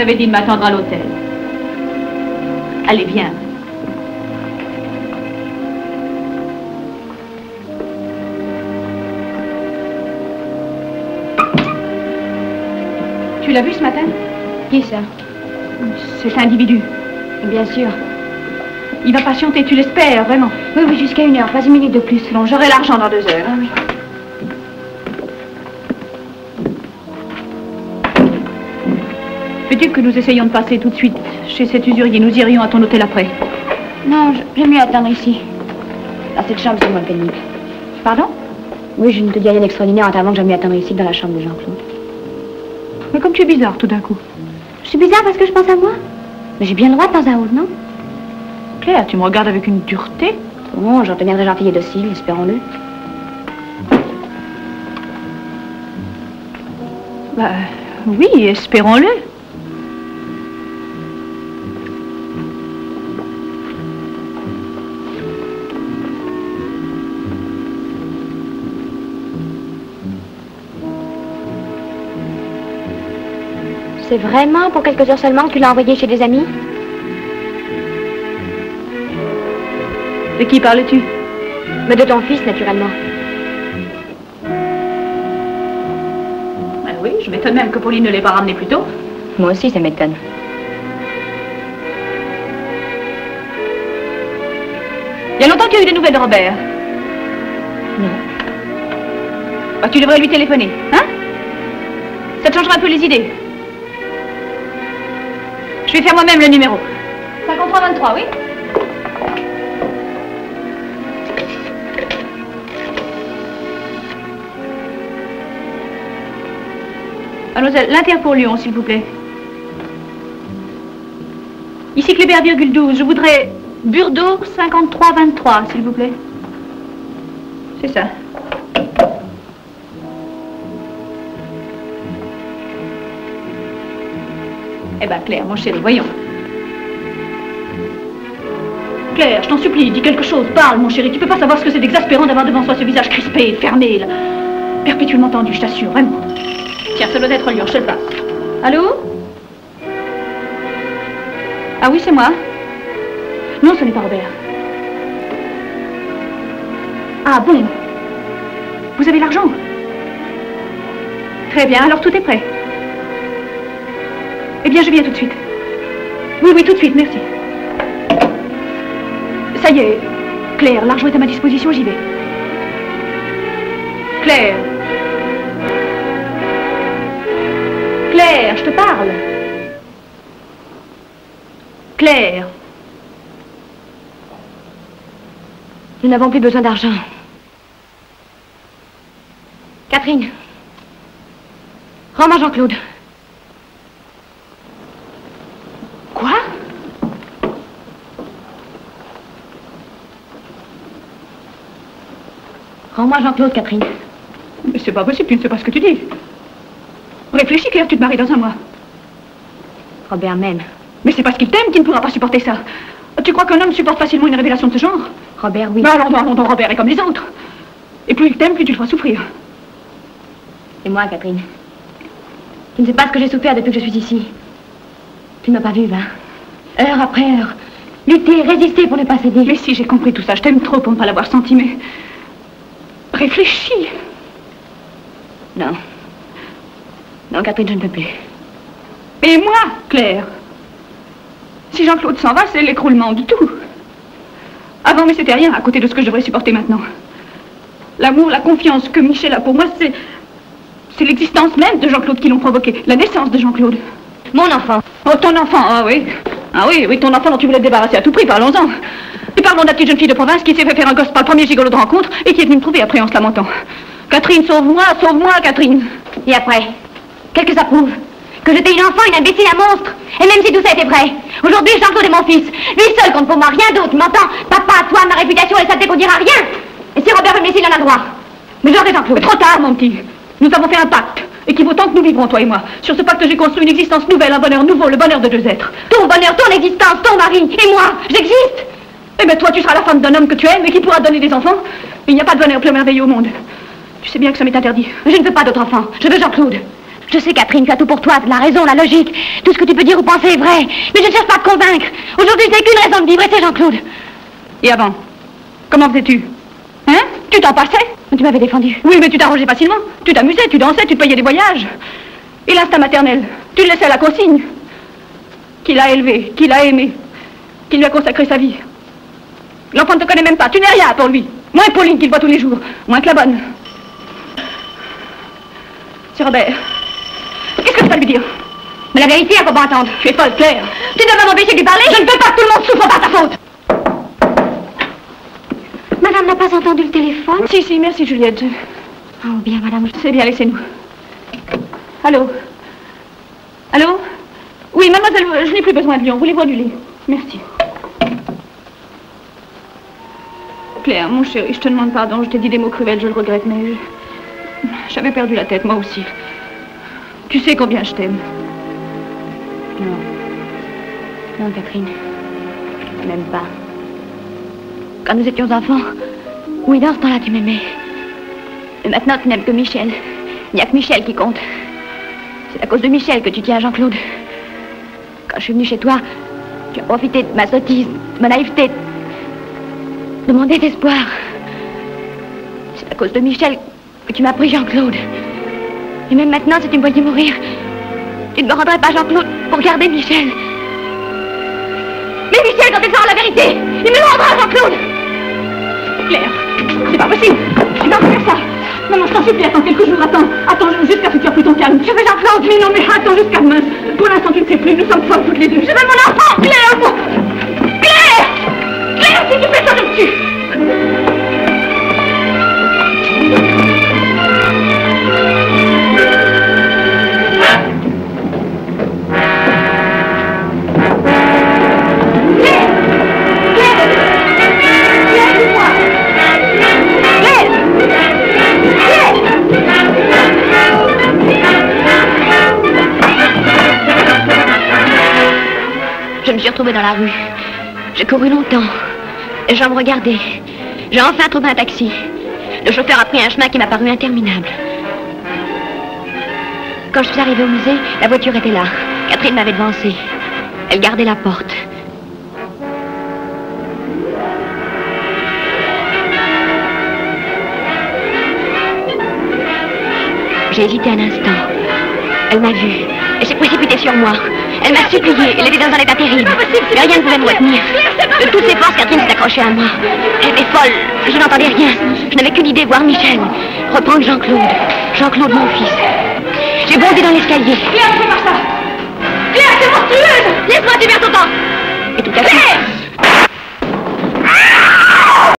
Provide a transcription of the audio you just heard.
t'avais dit de m'attendre à l'hôtel. Allez, viens. Tu l'as vu ce matin? Qui ça? Cet individu. Bien sûr. Il va patienter, tu l'espères, vraiment? Oui, oui, jusqu'à 1 heure, pas 1 minute de plus. Bon, j'aurai l'argent dans 2 heures. Ah oui. Veux-tu que nous essayions de passer tout de suite chez cet usurier? Nous irions à ton hôtel après. Non, j'aime mieux attendre ici. Dans cette chambre, c'est moins pénible. Pardon? Oui, je ne te dis rien d'extraordinaire avant que j'aime mieux attendre ici dans la chambre de Jean-Claude. Mais comme tu es bizarre tout d'un coup. Je suis bizarre parce que je pense à moi. Mais j'ai bien le droit de temps à autre, non? Claire, tu me regardes avec une dureté. Bon, j'en deviendrai gentille et docile, espérons-le. Bah, oui, espérons-le. C'est vraiment pour quelques heures seulement que tu l'as envoyé chez des amis? De qui parles-tu? Mais de ton fils, naturellement. Ben oui, je m'étonne même que Pauline ne l'ait pas ramené plus tôt. Moi aussi, ça m'étonne. Il y a longtemps que tu as eu des nouvelles de Robert? Non. Bah, tu devrais lui téléphoner, hein? Ça te changera un peu les idées. Je vais faire moi-même le numéro. 5323, oui? Mademoiselle, l'Inter pour Lyon, s'il vous plaît. Ici Kléber, 12. Je voudrais Burdeau 5323, s'il vous plaît. C'est ça. Eh ben, Claire, mon chéri, voyons. Claire, je t'en supplie, dis quelque chose, parle, mon chéri. Tu peux pas savoir ce que c'est d'exaspérant d'avoir devant soi ce visage crispé et fermé, là. Perpétuellement tendu, je t'assure, vraiment. Tiens, ça doit être Lyon, je te le passe. Allô? Ah oui, c'est moi. Non, ce n'est pas Robert. Ah bon? Vous avez l'argent? Très bien, alors tout est prêt. Eh bien, je viens tout de suite. Oui, oui, tout de suite, merci. Ça y est, Claire, l'argent est à ma disposition, j'y vais. Claire. Claire, je te parle. Claire. Nous n'avons plus besoin d'argent. Catherine. Rends-moi Jean-Claude. Quoi? Rends-moi Jean-Claude, Catherine. Mais c'est pas possible, tu ne sais pas ce que tu dis. Réfléchis, Claire, tu te maries dans un mois. Robert m'aime. Mais c'est parce qu'il t'aime qu'il ne pourra pas supporter ça. Tu crois qu'un homme supporte facilement une révélation de ce genre? Robert, oui. Mais allons, Robert est comme les autres. Et plus il t'aime, plus tu le feras souffrir. Et moi, Catherine. Tu ne sais pas ce que j'ai souffert depuis que je suis ici. Tu ne m'as pas vu, hein? Heure après heure. Lutter, résister pour ne pas céder. Mais si, j'ai compris tout ça. Je t'aime trop pour ne pas l'avoir senti, mais... Réfléchis. Non. Non, Catherine, je ne peux plus. Et moi, Claire? Si Jean-Claude s'en va, c'est l'écroulement du tout. Avant, mais c'était rien à côté de ce que je devrais supporter maintenant. L'amour, la confiance que Michel a pour moi, c'est l'existence même de Jean-Claude qui l'ont provoqué. La naissance de Jean-Claude. Mon enfant. Oh, ton enfant, ah oui. Ah oui, oui, ton enfant dont tu voulais te débarrasser à tout prix, parlons-en. Et parlons de la petite jeune fille de province qui s'est fait faire un gosse par le premier gigolo de rencontre et qui est venue me trouver après en se lamentant. Catherine, sauve-moi, Catherine. Et après? Qu'est-ce que ça prouve? Que j'étais une enfant, une imbécile, un monstre. Et même si tout ça était vrai, aujourd'hui, Jean-Claude est mon fils. Lui seul compte pour moi, rien d'autre, tu m'entends? Papa, toi, ma réputation, les saletés qu'on dira rien. Et si Robert veut me laisser, il en a le droit. Mais j'aurai Jean-Claude. Trop tard, mon petit. Nous avons fait un pacte, et qui vaut tant que nous vivrons, toi et moi. Sur ce pacte, j'ai construit une existence nouvelle, un bonheur nouveau, le bonheur de 2 êtres. Ton bonheur, ton existence, ton mari, et moi, j'existe. Eh bien, toi, tu seras la femme d'un homme que tu aimes et qui pourra donner des enfants. Il n'y a pas de bonheur plus merveilleux au monde. Tu sais bien que ça m'est interdit. Je ne veux pas d'autre enfant, je veux Jean-Claude. Je sais, Catherine, tu as tout pour toi, la raison, la logique. Tout ce que tu peux dire ou penser est vrai. Mais je ne cherche pas à te convaincre. Aujourd'hui, je n'ai qu'une raison de vivre, et c'est Jean-Claude. Et avant? Comment faisais-tu? Hein? Tu t'en passais? Tu m'avais défendu. Oui, mais tu t'arrangeais facilement. Tu t'amusais, tu dansais, tu te payais des voyages. Et l'instinct maternel, tu le laissais à la consigne. Qui l'a élevé, qui l'a aimé, qui lui a consacré sa vie. L'enfant ne te connaît même pas, tu n'es rien pour lui. Moins Pauline qu'il voit tous les jours, moins que la bonne. C'est Robert. Qu'est-ce que je peux lui dire? Mais la vérité, elle ne faut pas entendre. Tu es folle, Claire. Tu devrais m'empêcher de lui parler. Je ne peux pas que tout le monde souffre par ta faute. Madame n'a pas entendu le téléphone? Si, merci Juliette. Oh bien, madame. C'est bien, laissez-nous. Allô? Allô? Oui, mademoiselle, je n'ai plus besoin de Lyon. Voulez-vous du lait? Merci. Claire, mon chéri, je te demande pardon. Je t'ai dit des mots cruels, je le regrette, mais j'avais perdu la tête, moi aussi. Tu sais combien je t'aime. Non, Catherine. Même pas. Quand nous étions enfants, oui, dans ce temps-là, tu m'aimais. Mais maintenant, tu n'aimes que Michel. Il n'y a que Michel qui compte. C'est à cause de Michel que tu tiens à Jean-Claude. Quand je suis venue chez toi, tu as profité de ma sottise, de ma naïveté, de mon désespoir. C'est à cause de Michel que tu m'as pris Jean-Claude. Et même maintenant, si tu me voyais mourir, tu ne me rendrais pas Jean-Claude pour garder Michel. Mais Michel, quand il saura la vérité, il me rendra Jean-Claude. Claire, c'est pas possible. Tu vas faire ça. Maman, je t'en supplie, attends quelques jours, attends jusqu'à ce que tu aies pris ton calme. Je veux Jean-Claude. Mais non, mais attends jusqu'à demain. Pour l'instant, tu ne sais plus, nous sommes folles toutes les deux. Je veux mon enfant, Claire. Claire, si tu fais ça, je me tue. Je me suis retrouvée dans la rue. J'ai couru longtemps. Les gens me regardaient. J'ai enfin trouvé un taxi. Le chauffeur a pris un chemin qui m'a paru interminable. Quand je suis arrivée au musée, la voiture était là. Catherine m'avait devancée. Elle gardait la porte. J'ai hésité un instant. Elle m'a vue. Elle s'est précipitée sur moi. Elle m'a supplié. Elle était dans un état terrible. Mais rien ne pouvait me retenir. De toutes ses forces, Catherine s'est accrochée à moi. J'étais folle. Je n'entendais rien. Je n'avais qu'une idée, voir Michel. Reprendre Jean-Claude. Jean-Claude, mon fils. J'ai bondi dans l'escalier. Claire, fais pas ça. Claire, c'est monstrueux.